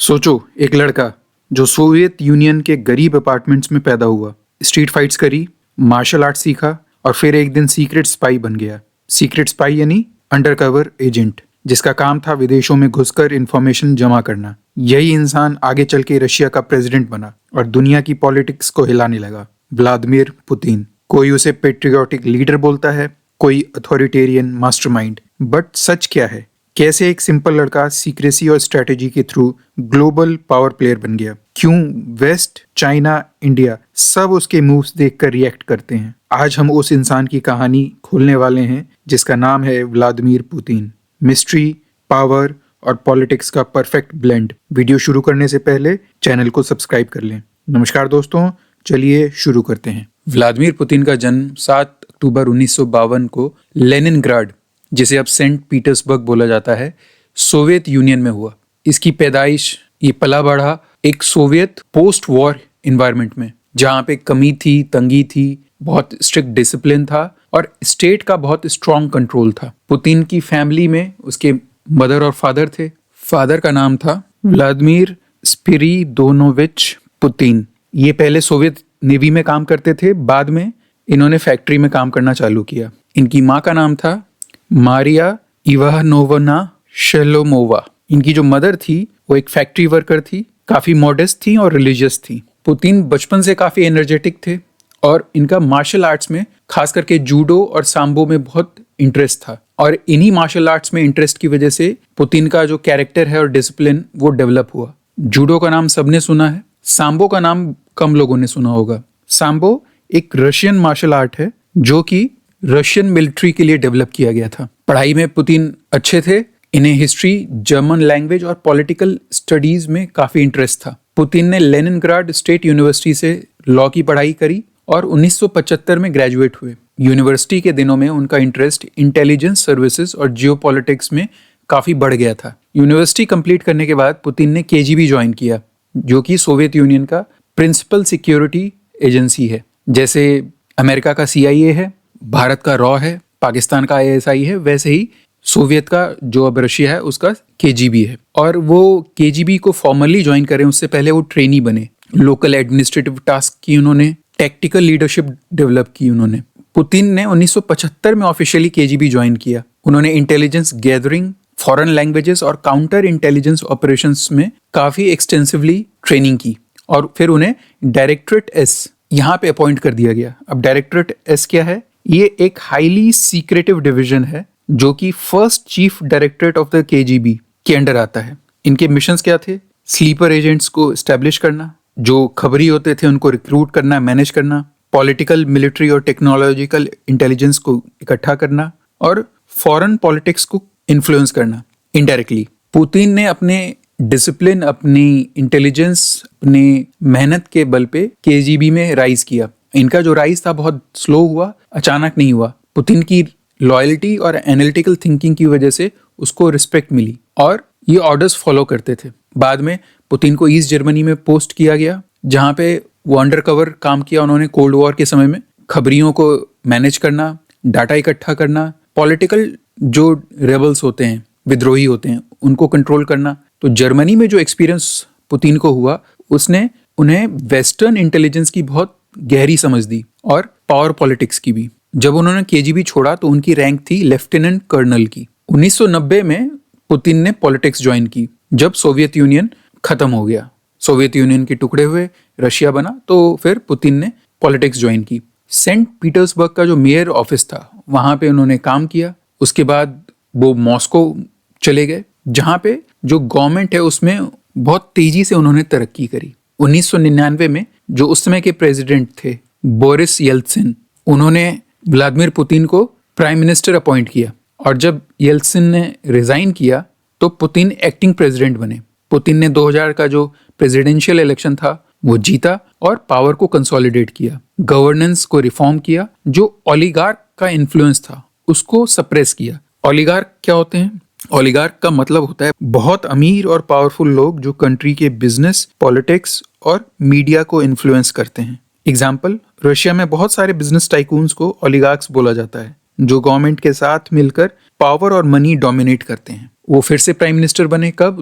सोचो, एक लड़का जो सोवियत यूनियन के गरीब अपार्टमेंट्स में पैदा हुआ, स्ट्रीट फाइट्स करी, मार्शल आर्ट सीखा और फिर एक दिन सीक्रेट स्पाई बन गया। सीक्रेट स्पाई यानी अंडरकवर एजेंट, जिसका काम था विदेशों में घुसकर इंफॉर्मेशन जमा करना। यही इंसान आगे चल के रशिया का प्रेसिडेंट बना और दुनिया की पॉलिटिक्स को हिलाने लगा, व्लादिमीर पुतिन। कोई उसे पेट्रियोटिक लीडर बोलता है, कोई अथॉरिटेरियन मास्टरमाइंड। बट सच क्या है? कैसे एक सिंपल लड़का सीक्रेसी और स्ट्रेटेजी के थ्रू ग्लोबल पावर प्लेयर बन गया? क्यों वेस्ट, चाइना, इंडिया सब उसके मूव्स देखकर रिएक्ट करते हैं? आज हम उस इंसान की कहानी खोलने वाले हैं जिसका नाम है व्लादिमीर पुतिन। मिस्ट्री, पावर और पॉलिटिक्स का परफेक्ट ब्लेंड। वीडियो शुरू करने से पहले चैनल को सब्सक्राइब कर लें। नमस्कार दोस्तों, चलिए शुरू करते हैं। व्लादिमीर पुतिन का जन्म 7 अक्टूबर 1952 को लेनिनग्राड, जिसे अब सेंट पीटर्सबर्ग बोला जाता है, सोवियत यूनियन में हुआ। इसकी पैदाइश, ये पला बढ़ा एक सोवियत पोस्ट वॉर इन्वायरमेंट में, जहाँ पे कमी थी, तंगी थी, बहुत स्ट्रिक्ट डिसिप्लिन था और स्टेट का बहुत स्ट्रॉन्ग कंट्रोल था। पुतिन की फैमिली में उसके मदर और फादर थे। फादर का नाम था व्लादिमीर स्पिरिडोनोविच पुतिन। ये पहले सोवियत नेवी में काम करते थे, बाद में इन्होंने फैक्ट्री में काम करना चालू किया। इनकी माँ का नाम था मारिया इवानोवना शेलोमोवा। इनकी जो मदर थी वो एक फैक्ट्री वर्कर थी, काफी मॉडेस्ट थी और रिलीजियस थी। पुतिन बचपन से काफी एनर्जेटिक थे और इनका मार्शल आर्ट्स में, खास करके जूडो और सांबो में बहुत इंटरेस्ट था। और इन्हीं मार्शल आर्ट्स में इंटरेस्ट की वजह से पुतिन का जो कैरेक्टर है और डिसिप्लिन वो डेवलप हुआ। जूडो का नाम सबने सुना है, सांबो का नाम कम लोगों ने सुना होगा। सांबो एक रशियन मार्शल आर्ट है जो कि रशियन मिलिट्री के लिए डेवलप किया गया था। पढ़ाई में पुतिन अच्छे थे। इन्हें हिस्ट्री, जर्मन लैंग्वेज और पॉलिटिकल स्टडीज में काफी इंटरेस्ट था। पुतिन ने लेनिनग्राड स्टेट यूनिवर्सिटी से लॉ की पढ़ाई करी और 1975 में ग्रेजुएट हुए। यूनिवर्सिटी के दिनों में उनका इंटरेस्ट इंटेलिजेंस सर्विसेज और जियोपॉलिटिक्स में काफी बढ़ गया था। यूनिवर्सिटी कंप्लीट करने के बाद पुतिन ने केजीबी ज्वाइन किया, जो कि सोवियत यूनियन का प्रिंसिपल सिक्योरिटी एजेंसी है। जैसे अमेरिका का CIA है, भारत का रॉ है, पाकिस्तान का ISI है, वैसे ही सोवियत का, जो अब रशिया है, उसका KGB है। और वो KGB को फॉर्मली ज्वाइन करें उससे पहले वो ट्रेनी बने। लोकल एडमिनिस्ट्रेटिव टास्क की उन्होंने, टेक्टिकल लीडरशिप डेवलप की उन्होंने। पुतिन ने 1975 में ऑफिशियली KGB ज्वाइन किया। उन्होंने इंटेलिजेंस गैदरिंग, फॉरेन लैंग्वेजेस और काउंटर इंटेलिजेंस ऑपरेशंस में काफी एक्सटेंसिवली ट्रेनिंग की और फिर उन्हें डायरेक्टरेट S यहाँ पे अपॉइंट कर दिया गया। अब डायरेक्टरेट S क्या है? ये एक हाईली सीक्रेटिव डिवीजन है जो कि first chief directorate of the KGB के अंडर आता है। इनके मिशंस क्या थे? स्लीपर एजेंट्स को एस्टेब्लिश करना, जो खबरी होते थे उनको रिक्रूट करना, मैनेज करना, पॉलिटिकल, मिलिट्री और टेक्नोलॉजिकल इंटेलिजेंस को इकट्ठा करना और फॉरेन पॉलिटिक्स को इन्फ्लुएंस करना इनडायरेक्टली। पुतिन ने अपने डिसिप्लिन, अपनी इंटेलिजेंस, अपनी मेहनत के बल पे KGB में राइज किया। इनका जो राइज था बहुत स्लो हुआ, अचानक नहीं हुआ। पुतिन की लॉयल्टी और एनालिटिकल थिंकिंग की वजह से उसको रिस्पेक्ट मिली और ये ऑर्डर्स फॉलो करते थे। बाद में पुतिन को ईस्ट जर्मनी में पोस्ट किया गया, जहाँ पे वो अंडरकवर काम किया उन्होंने कोल्ड वॉर के समय में। खबरियों को मैनेज करना, डाटा इकट्ठा करना, पॉलिटिकल जो रेबल्स होते हैं, विद्रोही होते हैं, उनको कंट्रोल करना। तो जर्मनी में जो एक्सपीरियंस पुतिन को हुआ, उसने उन्हें वेस्टर्न इंटेलिजेंस की बहुत गहरी समझ दी और पावर पॉलिटिक्स की भी। जब उन्होंने KGB छोड़ा तो उनकी रैंक थी लेफ्टिनेंट कर्नल की। 1990 में पुतिन ने पॉलिटिक्स ज्वाइन की, जब सोवियत यूनियन खत्म हो गया। सोवियत यूनियन के टुकड़े हुए, रशिया बना, तो फिर पुतिन ने पॉलिटिक्स ज्वाइन की। सेंट पीटर्सबर्ग का जो मेयर ऑफिस था, वहाँ पे उन्होंने काम किया। उसके बाद वो मॉस्को चले गए, जहाँ पे जो गवर्नमेंट है उसमें बहुत तेजी से उन्होंने तरक्की करी। 1999 में जो उस समय के प्रेसिडेंट थे बोरिस येल्त्सिन, उन्होंने व्लादिमीर पुतिन को प्राइम मिनिस्टर अपॉइंट किया और जब येल्त्सिन ने रिजाइन किया तो पुतिन एक्टिंग प्रेसिडेंट बने। पुतिन ने 2000 का जो प्रेसिडेंशियल इलेक्शन था वो जीता और पावर को कंसोलिडेट किया, गवर्नेंस को रिफॉर्म किया, जो ओलिगार्क का इन्फ्लुएंस था उसको सप्रेस किया। ओलिगार्क क्या होते हैं? ओलिगार्क का मतलब होता है बहुत अमीर और पावरफुल लोग जो कंट्री के बिजनेस, पॉलिटिक्स और मीडिया को इन्फ्लुएंस करते हैं। एग्जाम्पल, रशिया में बहुत सारे बिजनेस टाइकून्स को ओलिगार्क्स बोला जाता है, जो गवर्नमेंट के साथ मिलकर पावर और मनी डोमिनेट करते हैं। वो फिर से प्राइम मिनिस्टर बने कब?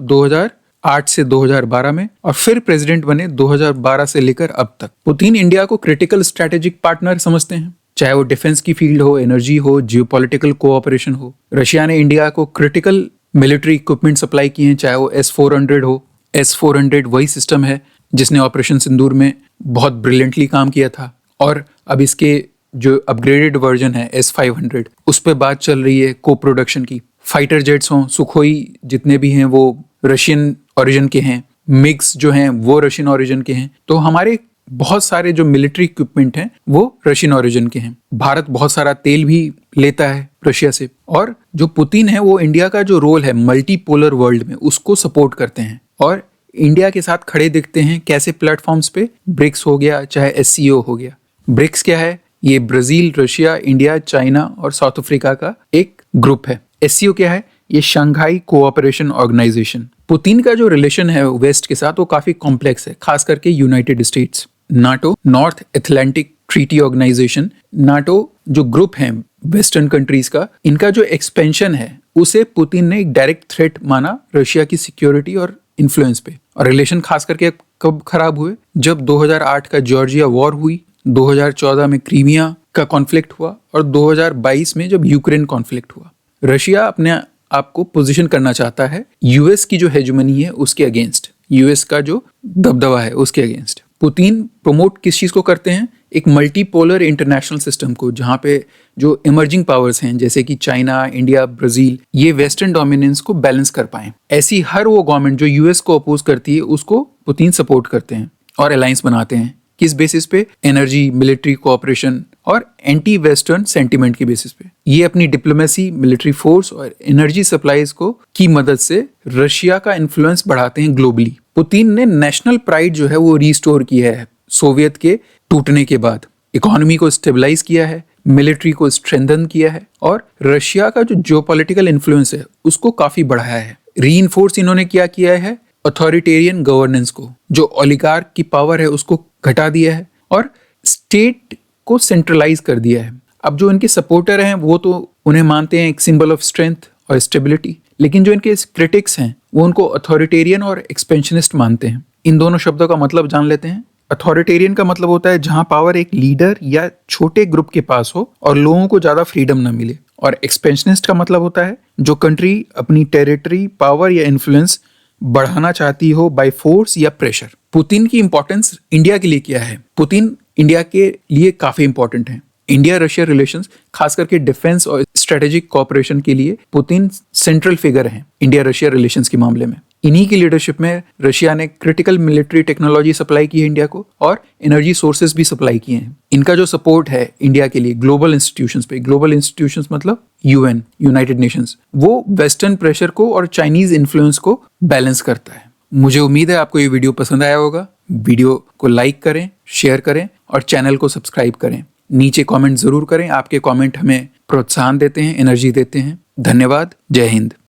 2008 से 2012 में और फिर प्रेसिडेंट बने 2012 से लेकर अब तक। पुतिन इंडिया को क्रिटिकल स्ट्रेटेजिक पार्टनर समझते हैं, चाहे वो डिफेंस की फील्ड हो, एनर्जी हो, जियोपॉलिटिकल कोऑपरेशन हो। रशिया ने इंडिया को क्रिटिकल मिलिट्री इक्विपमेंट सप्लाई किए हैं, चाहे वो S-400 हो। S-400 वही सिस्टम है जिसने ऑपरेशन सिंदूर में बहुत ब्रिलियंटली काम किया था, और अब इसके जो अपग्रेडेड वर्जन है S-500, उस पर बात चल रही है को प्रोडक्शन की। फाइटर जेट्स हों, सुखोई जितने भी हैं वो रशियन ओरिजिन के हैं, मिग्स जो हैं वो रशियन ओरिजिन के हैं। तो हमारे बहुत सारे जो मिलिट्री इक्विपमेंट हैं वो रशियन ओरिजिन के हैं। भारत बहुत सारा तेल भी लेता है रशिया से, और जो पुतिन है वो इंडिया का जो रोल है मल्टीपोलर वर्ल्ड में उसको सपोर्ट करते हैं और इंडिया के साथ खड़े दिखते हैं। कैसे प्लेटफॉर्म्स पे? ब्रिक्स हो गया, चाहे SCO हो गया। ब्रिक्स क्या है? ये ब्राजील, रशिया, इंडिया, चाइना और साउथ अफ्रीका का एक ग्रुप है। SCO क्या है? ये शंघाई कोऑपरेशन ऑर्गेनाइजेशन। पुतिन का जो रिलेशन है वेस्ट के साथ वो काफी कॉम्प्लेक्स है, खास करके United States, NATO, North Atlantic Treaty Organization. NATO जो ग्रुप है वेस्टर्न कंट्रीज का, इनका जो एक्सपेंशन है उसे पुतिन ने एक डायरेक्ट थ्रेट माना रशिया की सिक्योरिटी और इन्फ्लुएंस पे। और रिलेशन खास करके कब खराब हुए? जब 2008 का जॉर्जिया वॉर हुई, 2014 में क्रीमिया का कॉन्फ्लिक्ट हुआ और 2022 में जब यूक्रेन कॉन्फ्लिक्ट हुआ। रशिया अपने आपको पोजीशन करना चाहता है यूएस की जो हेजुमनी है उसके अगेंस्ट, यूएस का जो दबदबा है उसके अगेंस्ट। पुतिन प्रमोट किस चीज को करते हैं? एक मल्टीपोलर इंटरनेशनल सिस्टम को, जहां पे जो इमर्जिंग पावर्स हैं जैसे कि चाइना, इंडिया, ब्राजील, ये वेस्टर्न डोमिनेंस को बैलेंस कर पाए। ऐसी हर वो गवर्नमेंट जो यूएस को अपोज करती है उसको पुतिन सपोर्ट करते हैं और अलायंस बनाते हैं। किस बेसिस पे? एनर्जी, मिलिट्री कोऑपरेशन और एंटी वेस्टर्न सेंटीमेंट की बेसिस पे। ये अपनी डिप्लोमेसी, मिलिट्री फोर्स और एनर्जी सप्लाईज को की मदद से रशिया का इन्फ्लुएंस बढ़ाते हैं ग्लोबली। पुतिन ने नेशनल प्राइड जो है वो रिस्टोर किया है सोवियत के टूटने के बाद, इकोनॉमी को स्टेबलाइज किया है, मिलिट्री को स्ट्रेंथन किया है और रशिया का जो जियोपॉलिटिकल इन्फ्लुएंस है उसको काफी बढ़ाया है। रीइंफोर्स इन्होंने क्या किया है? अथॉरिटेरियन गवर्नेंस को, जो ओलिगार्क की पावर है उसको घटा दिया है और स्टेट को सेंट्रलाइज कर दिया है। अब जो इनके सपोर्टर हैं वो तो उन्हें मानते हैं एक सिंबल ऑफ स्ट्रेंथ और स्टेबिलिटी, लेकिन जो इनके क्रिटिक्स हैं वो उनको अथॉरिटेरियन और एक्सपेंशनिस्ट मानते हैं। इन दोनों शब्दों का मतलब जान लेते हैं। अथॉरिटेरियन का मतलब होता है जहां पावर एक लीडर या छोटे ग्रुप के पास हो और लोगों को ज्यादा फ्रीडम ना मिले, और एक्सपेंशनिस्ट का मतलब होता है जो कंट्री अपनी टेरिटरी, पावर या इन्फ्लुएंस बढ़ाना चाहती हो बाय फोर्स या प्रेशर। पुतिन की इंपॉर्टेंस इंडिया के लिए क्या है? पुतिन इंडिया के लिए काफी इंपॉर्टेंट है। इंडिया रशिया रिलेशंस, खास करके डिफेंस और स्ट्रेटेजिक कोऑपरेशन के लिए पुतिन सेंट्रल फिगर हैं इंडिया रशिया रिलेशंस के मामले में। इन्हीं की लीडरशिप में रशिया ने क्रिटिकल मिलिट्री टेक्नोलॉजी सप्लाई की है इंडिया को और एनर्जी सोर्सेज भी सप्लाई किए हैं। इनका जो सपोर्ट है इंडिया के लिए ग्लोबल इंस्टीट्यूशंस पे, ग्लोबल इंस्टीट्यूशंस मतलब UN, यूनाइटेड नेशंस, वो वेस्टर्न प्रेशर को और चाइनीज इन्फ्लुएंस को बैलेंस करता है। मुझे उम्मीद है आपको ये वीडियो पसंद आया होगा। वीडियो को लाइक करें, शेयर करें और चैनल को सब्सक्राइब करें। नीचे कमेंट जरूर करें, आपके कमेंट हमें प्रोत्साहन देते हैं, एनर्जी देते हैं। धन्यवाद। जय हिंद।